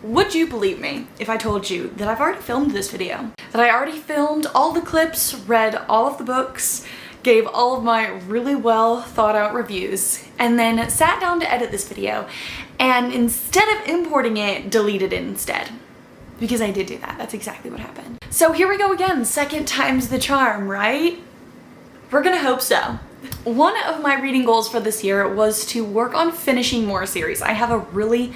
Would you believe me if I told you that I've already filmed this video? That I already filmed all the clips, read all of the books, gave all of my really well thought out reviews, and then sat down to edit this video, and instead of importing it, deleted it instead. Because I did do that. That's exactly what happened. So here we go again. Second time's the charm, right? We're gonna hope so. One of my reading goals for this year was to work on finishing more series. I have a really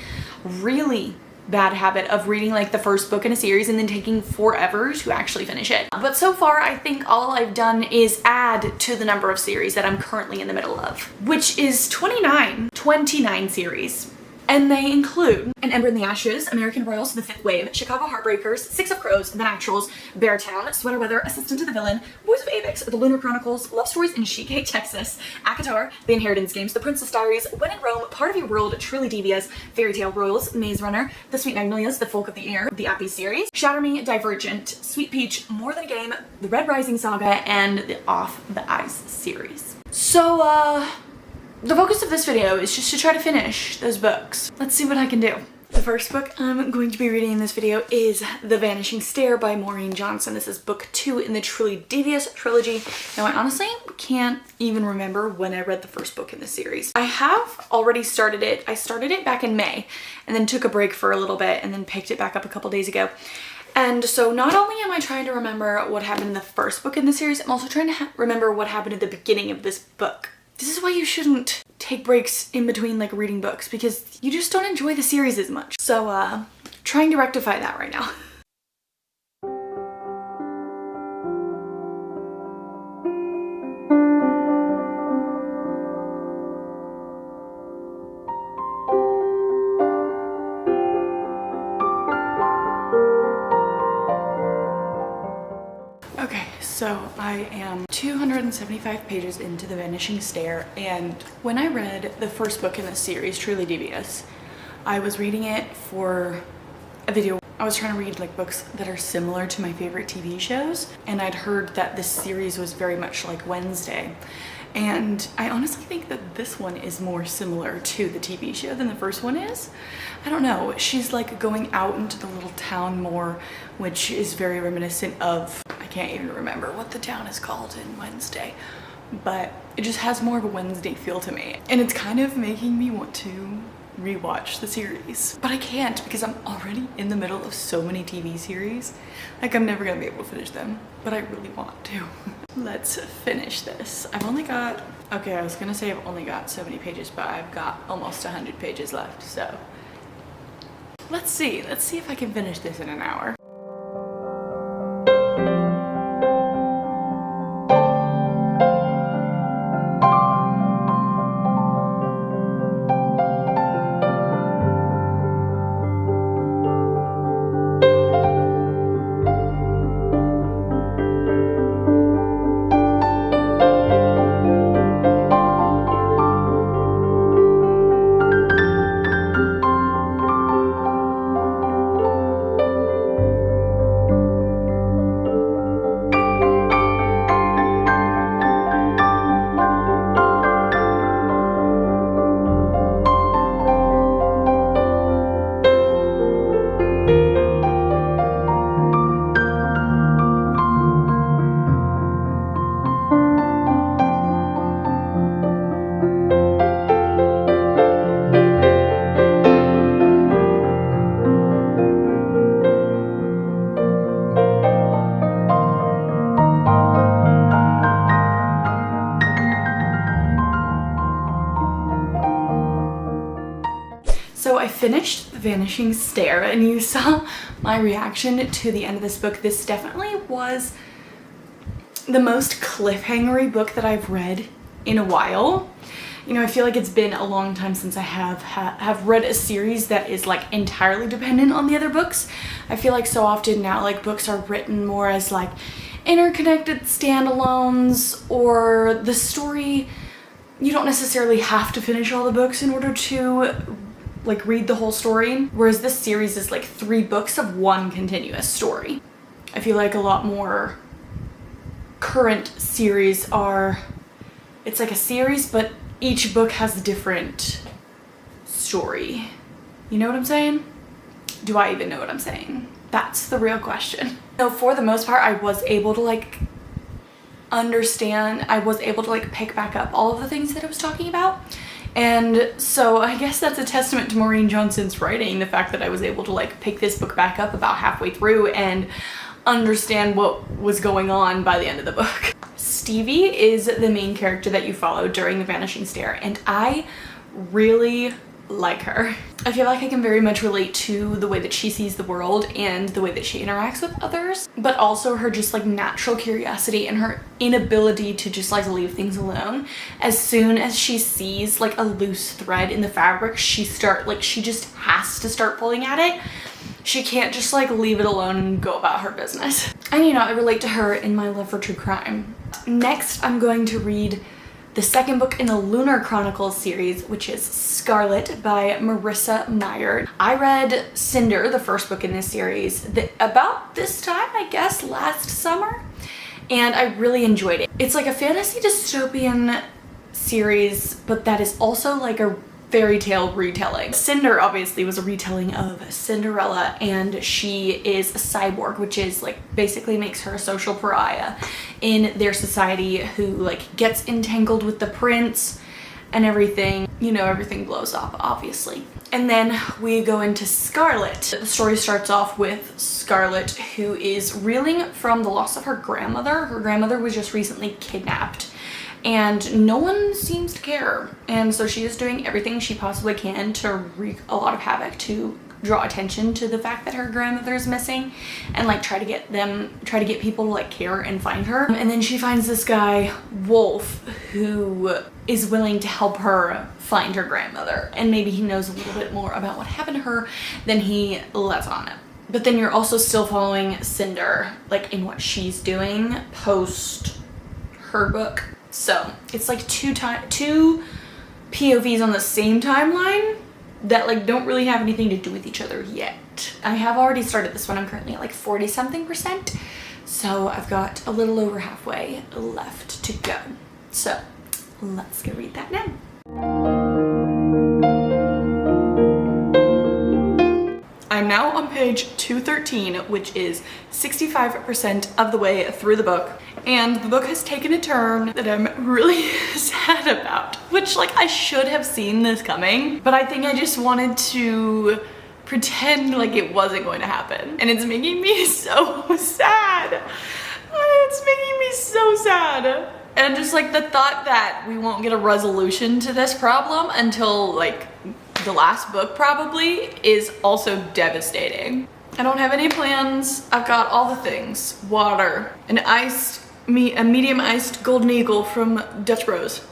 bad habit of reading like the first book in a series and then taking forever to actually finish it. But so far, I think all I've done is add to the number of series that I'm currently in the middle of, which is 29 series. And they include An Ember in the Ashes, American Royals, The Fifth Wave, Chicago Heartbreakers, Six of Crows, The Naturals, Beartown, Sweater Weather, Assistant to the Villain, Boys of Avex, The Lunar Chronicles, Love Stories in Chic, Texas, Akatar, The Inheritance Games, The Princess Diaries, When in Rome, Part of Your World, Truly Devious, Fairy Tale Royals, Maze Runner, The Sweet Magnolias, The Folk of the Air, The Appy series, Shatter Me, Divergent, Sweet Peach, More Than a Game, The Red Rising Saga, and the Off the Ice series. So, the focus of this video is just to try to finish those books. Let's see what I can do. The first book I'm going to be reading in this video is The Vanishing Stair by Maureen Johnson. This is book 2 in the Truly Devious trilogy. Now I honestly can't even remember when I read the first book in the series. I have already started it. I started it back in May and then took a break for a little bit and then picked it back up a couple days ago. And so not only am I trying to remember what happened in the first book in the series, I'm also trying to remember what happened at the beginning of this book. This is why you shouldn't take breaks in between like reading books, because you just don't enjoy the series as much. So trying to rectify that right now. Okay, so I am 275 pages into The Vanishing Stair, and when I read the first book in this series, Truly Devious, I was reading it for a video. I was trying to read like books that are similar to my favorite TV shows, and I'd heard that this series was very much like Wednesday. And I honestly think that this one is more similar to the TV show than the first one is. I don't know, she's like going out into the little town more, which is very reminiscent of, I can't even remember what the town is called in Wednesday, but it just has more of a Wednesday feel to me. And it's kind of making me want to rewatch the series, but I can't because I'm already in the middle of so many TV series. Like I'm never gonna be able to finish them, but I really want to. Let's finish this. I've only got, okay, I was gonna say I've only got so many pages, but I've got almost 100 pages left, so let's see if I can finish this in an hour. So I finished The Vanishing Stair, and you saw my reaction to the end of this book. This definitely was the most cliffhangery book that I've read in a while. You know, I feel like it's been a long time since I have read a series that is like entirely dependent on the other books. I feel like so often now like books are written more as like interconnected standalones, or the story, you don't necessarily have to finish all the books in order to like read the whole story, whereas this series is like 3 books of one continuous story. I feel like a lot more current series are, it's like a series but each book has a different story. You know what I'm saying? do I even know what I'm saying? That's the real question. So for the most part, I was able to like understand, I was able to like pick back up all of the things that it was talking about. And so I guess that's a testament to Maureen Johnson's writing, the fact that I was able to like pick this book back up about halfway through and understand what was going on by the end of the book. Stevie is the main character that you follow during the Vanishing Stair, and I really like her. I feel like I can very much relate to the way that she sees the world and the way that she interacts with others, but also her just like natural curiosity and her inability to just like leave things alone. As soon as she sees like a loose thread in the fabric, she just has to start pulling at it. She can't just like leave it alone and go about her business. And you know, I relate to her in my love for true crime. Next, I'm going to read the second book in the Lunar Chronicles series, which is Scarlet by Marissa Meyer. I read Cinder, the first book in this series, about this time, I guess, last summer, and I really enjoyed it. It's like a fantasy dystopian series, but that is also like a fairy tale retelling. Cinder obviously was a retelling of Cinderella, and she is a cyborg, which is like basically makes her a social pariah in their society, who like gets entangled with the prince and everything. You know, everything blows up obviously. And then we go into Scarlet. The story starts off with Scarlet, who is reeling from the loss of her grandmother. Her grandmother was just recently kidnapped, and no one seems to care. And so she is doing everything she possibly can to wreak a lot of havoc to draw attention to the fact that her grandmother is missing, and like try to get people to like care and find her. And then she finds this guy, Wolf, who is willing to help her find her grandmother. And maybe he knows a little bit more about what happened to her than he lets on. But then you're also still following Cinder, like in what she's doing post her book. So it's like two POVs on the same timeline that like don't really have anything to do with each other yet. I have already started this one. I'm currently at like 40-something%. So I've got a little over halfway left to go. So let's go read that now. I'm now on page 213, which is 65% of the way through the book, and the book has taken a turn that I'm really sad about, which like I should have seen this coming, but I think I just wanted to pretend like it wasn't going to happen, and it's making me so sad. It's making me so sad. And just like the thought that we won't get a resolution to this problem until like the last book probably is also devastating. I don't have any plans. I've got all the things. Water, a medium iced golden eagle from Dutch Bros,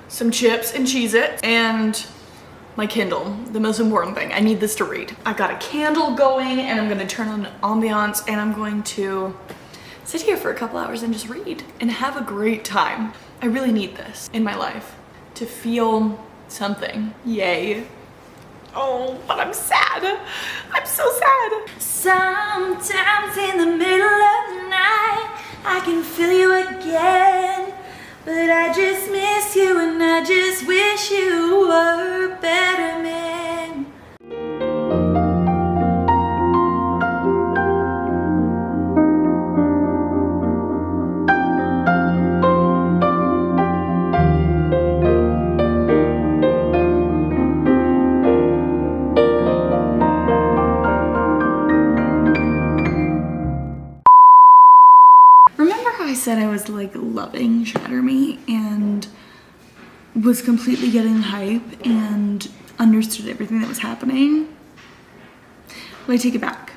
some chips and Cheez-It, and my Kindle, the most important thing. I need this to read. I got a candle going, and I'm gonna turn on ambiance, and I'm going to sit here for a couple hours and just read and have a great time. I really need this in my life to feel something. Yay. Oh, but I'm sad. I'm so sad. Sometimes in the middle of the night, I can feel you again, but I just miss you and I just wish you were a better man. I said I was like loving Shatter Me and was completely getting hype and understood everything that was happening. Well, I take it back.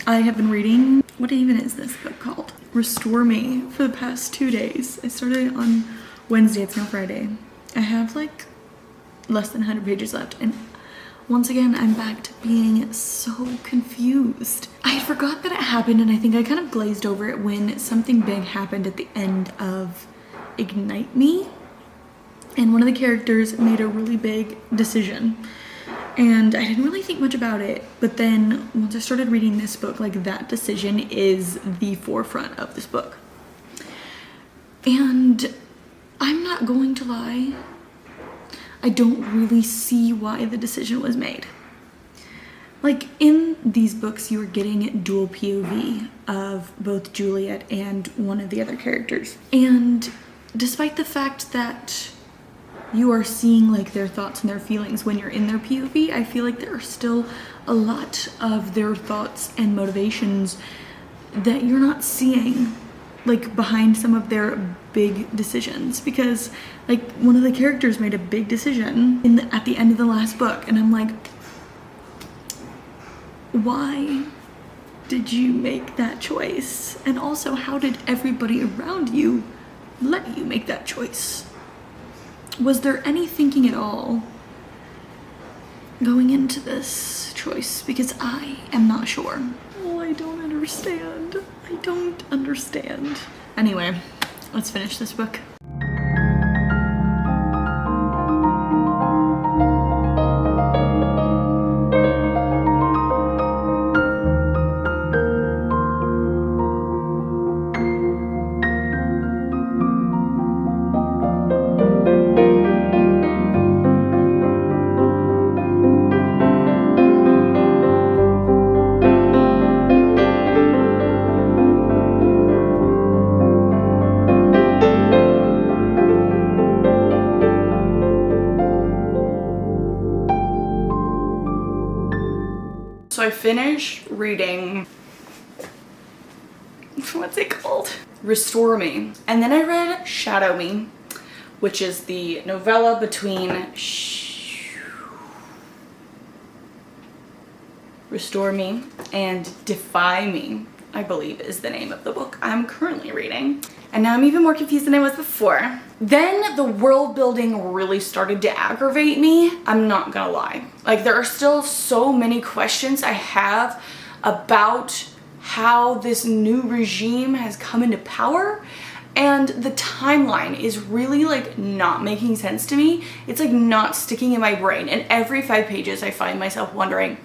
I have been reading, what even is this book called? Restore Me for the past 2 days. I started it on Wednesday, it's now Friday. I have like less than 100 pages left, and once again, I'm back to being so confused. I had forgot that it happened, and I think I kind of glazed over it when something big happened at the end of Ignite Me. And one of the characters made a really big decision. And I didn't really think much about it, but then once I started reading this book, like that decision is the forefront of this book. And I'm not going to lie, I don't really see why the decision was made. Like, in these books, you are getting dual POV of both Juliet and one of the other characters. And despite the fact that you are seeing like their thoughts and their feelings when you're in their POV, I feel like there are still a lot of their thoughts and motivations that you're not seeing, like, behind some of their big decisions. Because like one of the characters made a big decision at the end of the last book, and I'm like, why did you make that choice? And also, how did everybody around you let you make that choice? Was there any thinking at all going into this choice? Because I am not sure. Oh, I don't understand. I don't understand. Anyway, let's finish this book. So I finished reading, what's it called? Restore Me. And then I read Shadow Me, which is the novella between Restore Me and Defy Me, I believe is the name of the book I'm currently reading. And now I'm even more confused than I was before. Then the world building really started to aggravate me. I'm not gonna lie. Like, there are still so many questions I have about how this new regime has come into power, and the timeline is really like not making sense to me. It's like not sticking in my brain, and every 5 pages I find myself wondering,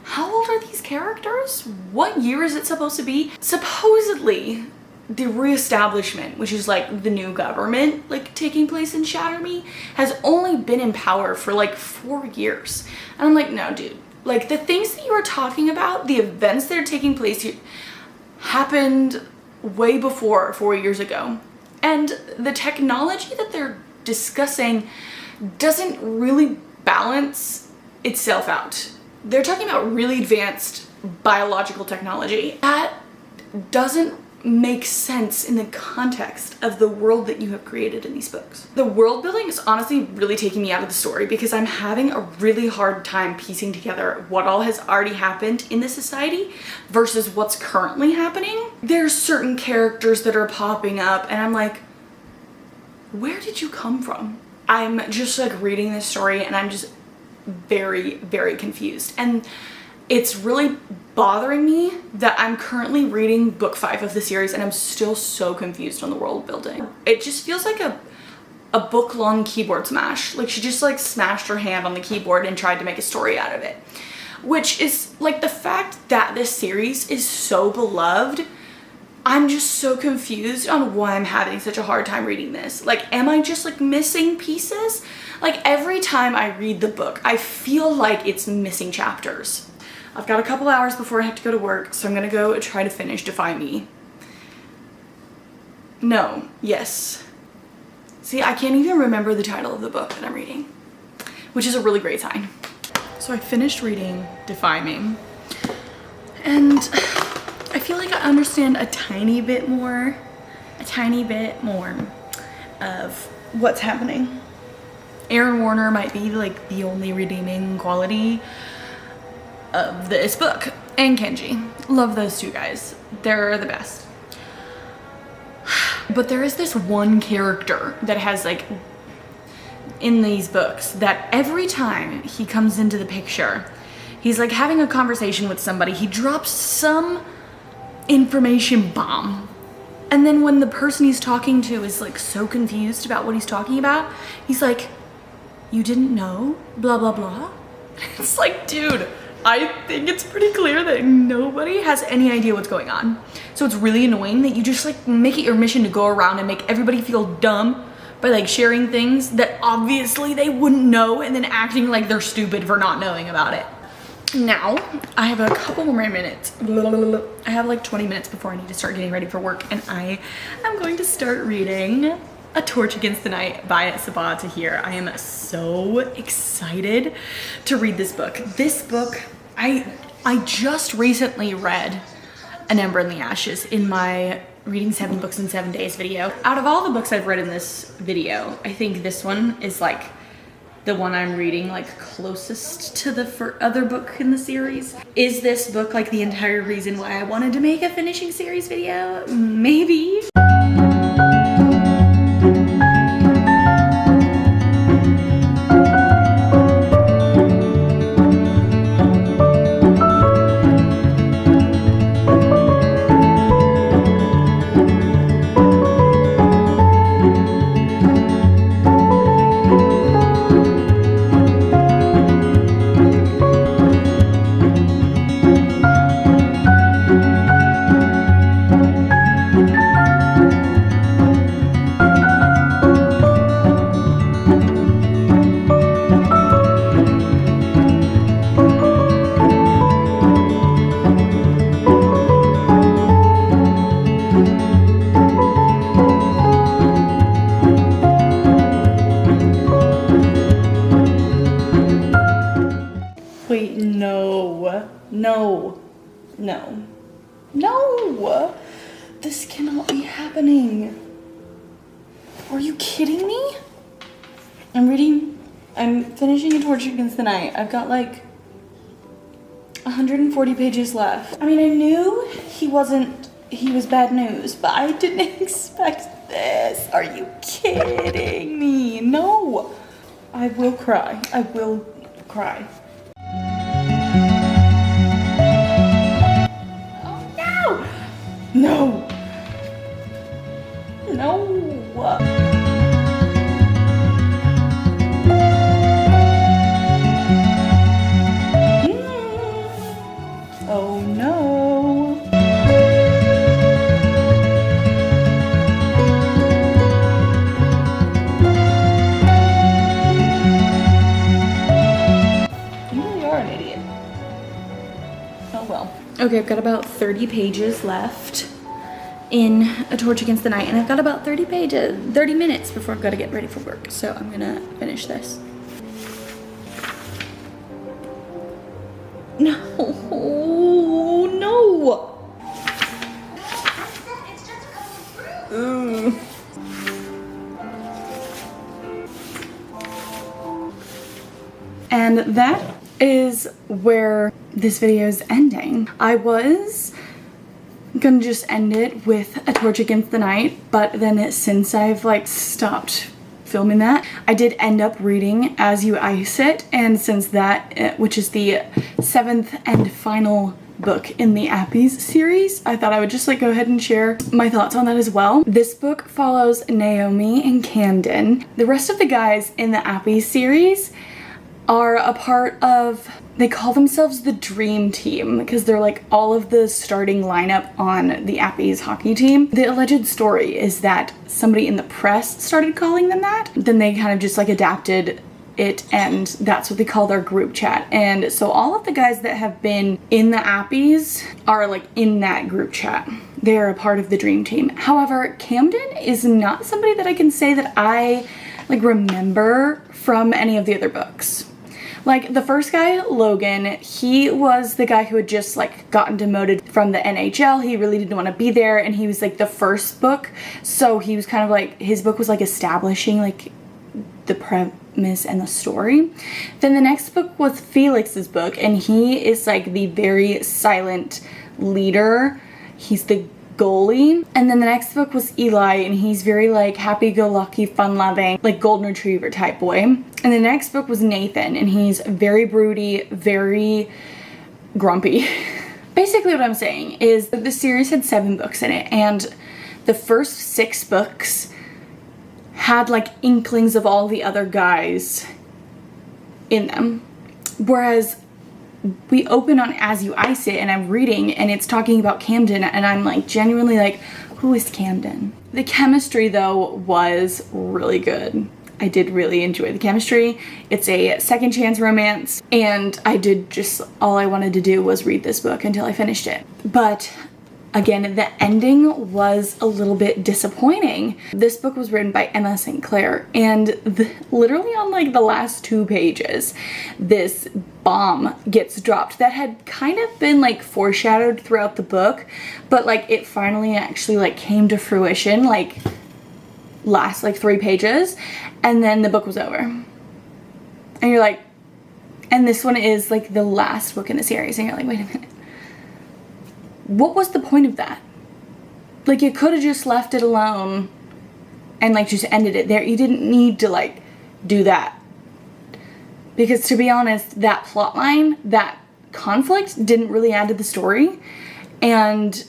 how old are these characters? What year is it supposed to be? Supposedly, the reestablishment, which is like the new government like taking place in Shatter Me, has only been in power for like 4 years. And I'm like, no, dude. Like, the things that you were talking about, the events that are taking place here, happened way before 4 years ago. And the technology that they're discussing doesn't really balance itself out. They're talking about really advanced biological technology. That doesn't make sense in the context of the world that you have created in these books. The world building is honestly really taking me out of the story because I'm having a really hard time piecing together what all has already happened in this society versus what's currently happening. There's certain characters that are popping up and I'm like, where did you come from? I'm just like reading this story and I'm just very, very confused. And it's really bothering me that I'm currently reading book 5 of the series and I'm still so confused on the world building. It just feels like a book-long keyboard smash. Like, she just like smashed her hand on the keyboard and tried to make a story out of it. Which is like, the fact that this series is so beloved, I'm just so confused on why I'm having such a hard time reading this. Like, am I just like missing pieces? Like, every time I read the book, I feel like it's missing chapters. I've got a couple hours before I have to go to work, so I'm gonna go try to finish Defy Me. No, yes. See, I can't even remember the title of the book that I'm reading, which is a really great sign. So I finished reading Defy Me, and I feel like I understand a tiny bit more of what's happening. Aaron Warner might be like the only redeeming quality of this book, and Kenji. Love those two guys. They're the best. But there is this one character that has like, in these books, that every time he comes into the picture, he's like having a conversation with somebody, he drops some information bomb. And then when the person he's talking to is like so confused about what he's talking about, he's like, you didn't know? Blah, blah, blah. It's like, dude, I think it's pretty clear that nobody has any idea what's going on. So it's really annoying that you just like make it your mission to go around and make everybody feel dumb by like sharing things that obviously they wouldn't know and then acting like they're stupid for not knowing about it. Now, I have a couple more minutes. I have like 20 minutes before I need to start getting ready for work, and I am going to start reading A Torch Against the Night by Sabaa Tahir. I am so excited to read this book. This book, I just recently read An Ember in the Ashes in my reading 7 books in 7 days video. Out of all the books I've read in this video, I think this one is like the one I'm reading like closest to the other book in the series. Is this book like the entire reason why I wanted to make a finishing series video? Maybe. Wait, no, this cannot be happening. Are you kidding me? I'm finishing A Torch Against the Night. I've got like 140 pages left. I mean, I knew he was bad news, but I didn't expect this. Are you kidding me? No, I will cry. No. Oh no. You really are an idiot. Oh well. Okay, I've got about 30 pages left in A Torch Against the Night, and I've got about 30 minutes before I've got to get ready for work, so I'm gonna finish this. No. Ooh. And that is where this video is ending. I was gonna just end it with A Torch Against the Night, but then since I've like stopped filming that, I did end up reading As You Ice It, and since that, which is the 7th and final book in the Appies series, I thought I would just like go ahead and share my thoughts on that as well. This book follows Naomi and Camden. The rest of the guys in the Appies series are a part of, they call themselves the Dream Team because they're like all of the starting lineup on the Appies hockey team. The alleged story is that somebody in the press started calling them that. Then they kind of just like adapted it, and that's what they call their group chat. And so all of the guys that have been in the Appies are like in that group chat. They're a part of the Dream Team. However, Camden is not somebody that I can say that I like remember from any of the other books. Like the first guy, Logan, he was the guy who had just like gotten demoted from the NHL. He really didn't want to be there, and he was like the first book. So he was kind of like, his book was like establishing like the premise and the story. Then the next book was Felix's book, and he is like the very silent leader. He's the goalie. And then the next book was Eli, and he's very like happy-go-lucky, fun-loving, like golden retriever type boy. And the next book was Nathan, and he's very broody, very grumpy. Basically what I'm saying is that the series had 7 books in it, and the first 6 books had like inklings of all the other guys in them. Whereas we open on As You Ice It, and I'm reading, and it's talking about Camden, and I'm like genuinely like, who is Camden? The chemistry though was really good. I did really enjoy the chemistry. It's a second chance romance, and I did just all I wanted to do was read this book until I finished it. But again, the ending was a little bit disappointing. This book was written by Emma St. Clair, and literally on like the last 2 pages, this bomb gets dropped that had kind of been like foreshadowed throughout the book, but like it finally actually like came to fruition like last like 3 pages, and then the book was over. And you're like, and this one is like the last book in the series, and you're like, wait a minute. What was the point of that? Like, you could have just left it alone and like just ended it there. You didn't need to like do that. Because to be honest, that plot line, that conflict didn't really add to the story. And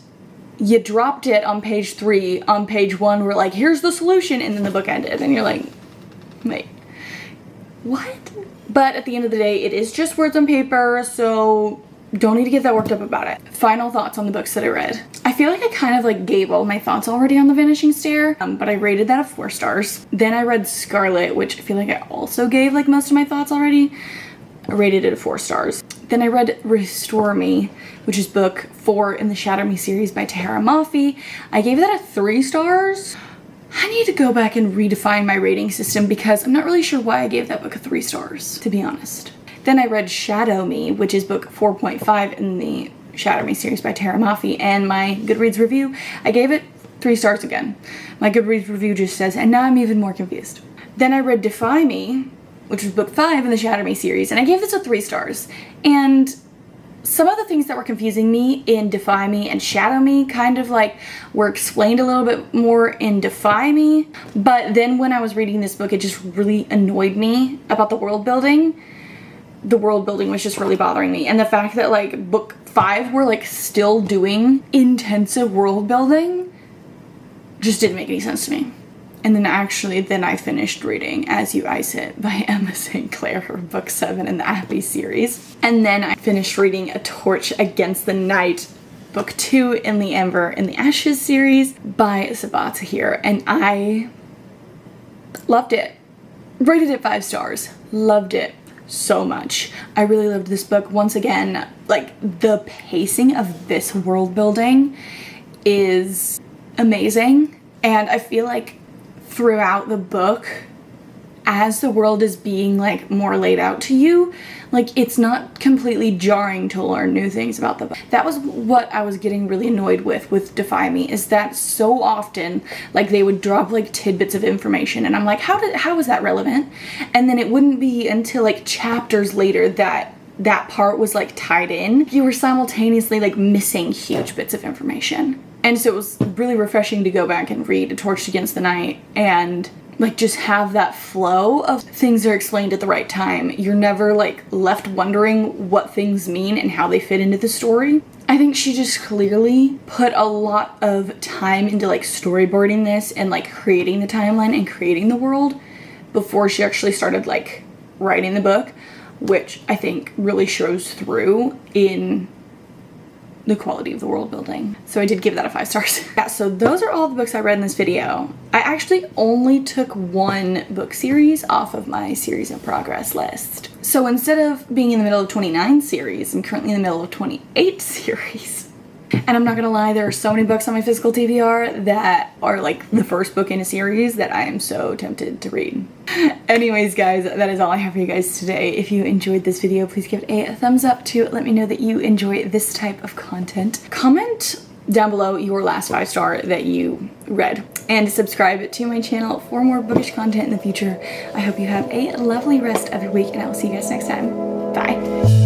you dropped it on page 3. On page 1, we're like, here's the solution. And then the book ended. And you're like, wait, what? But at the end of the day, it is just words on paper. So don't need to get that worked up about it. Final thoughts on the books that I read. I feel like I kind of like gave all my thoughts already on the Vanishing Stair, but I rated that a 4 stars. Then I read Scarlet, which I feel like I also gave like most of my thoughts already. I rated it a 4 stars. Then I read Restore Me, which is book 4 in the Shatter Me series by Tahara Mafi. I gave that a 3 stars. I need to go back and redefine my rating system because I'm not really sure why I gave that book a 3 stars, to be honest. Then I read Shadow Me, which is book 4.5 in the Shatter Me series by Tahara Mafi, and my Goodreads review, I gave it 3 stars again. My Goodreads review just says, and now I'm even more confused. Then I read Defy Me, which was book 5 in the Shatter Me series, and I gave this a 3 stars. And some of the things that were confusing me in Defy Me and Shadow Me kind of like were explained a little bit more in Defy Me, but then when I was reading this book, it just really annoyed me about the world building. The world building was just really bothering me, and the fact that like book 5 we're like still doing intensive world building just didn't make any sense to me. And then I finished reading As You Ice It by Emma St. Clair for book 7 in the Happy series, and then I finished reading A Torch Against the Night, book 2 in the Ember in the Ashes series by Sabaa Tahir, and I loved it. Rated it 5 stars. Loved it so much. I really loved this book. Once again, like the pacing of this world building is amazing, and I feel like throughout the book, as the world is being like more laid out to you, like it's not completely jarring to learn new things about the book. That was what I was getting really annoyed with Defy Me, is that so often like they would drop like tidbits of information and I'm like, how is that relevant? And then it wouldn't be until like chapters later that that part was like tied in. You were simultaneously like missing huge bits of information. And so it was really refreshing to go back and read A Torch Against the Night and like just have that flow of things are explained at the right time. You're never like left wondering what things mean and how they fit into the story. I think she just clearly put a lot of time into like storyboarding this and like creating the timeline and creating the world before she actually started like writing the book, which I think really shows through in the quality of the world building. So I did give that a 5 stars. Yeah, so those are all the books I read in this video. I actually only took 1 book series off of my series in progress list. So instead of being in the middle of 29 series, I'm currently in the middle of 28 series. And I'm not gonna lie, there are so many books on my physical TBR that are like the first book in a series that I am so tempted to read. Anyways, guys, that is all I have for you guys today. If you enjoyed this video, please give it a thumbs up to let me know that you enjoy this type of content. Comment down below your last 5-star that you read, and subscribe to my channel for more bookish content in the future. I hope you have a lovely rest of your week, and I will see you guys next time. Bye.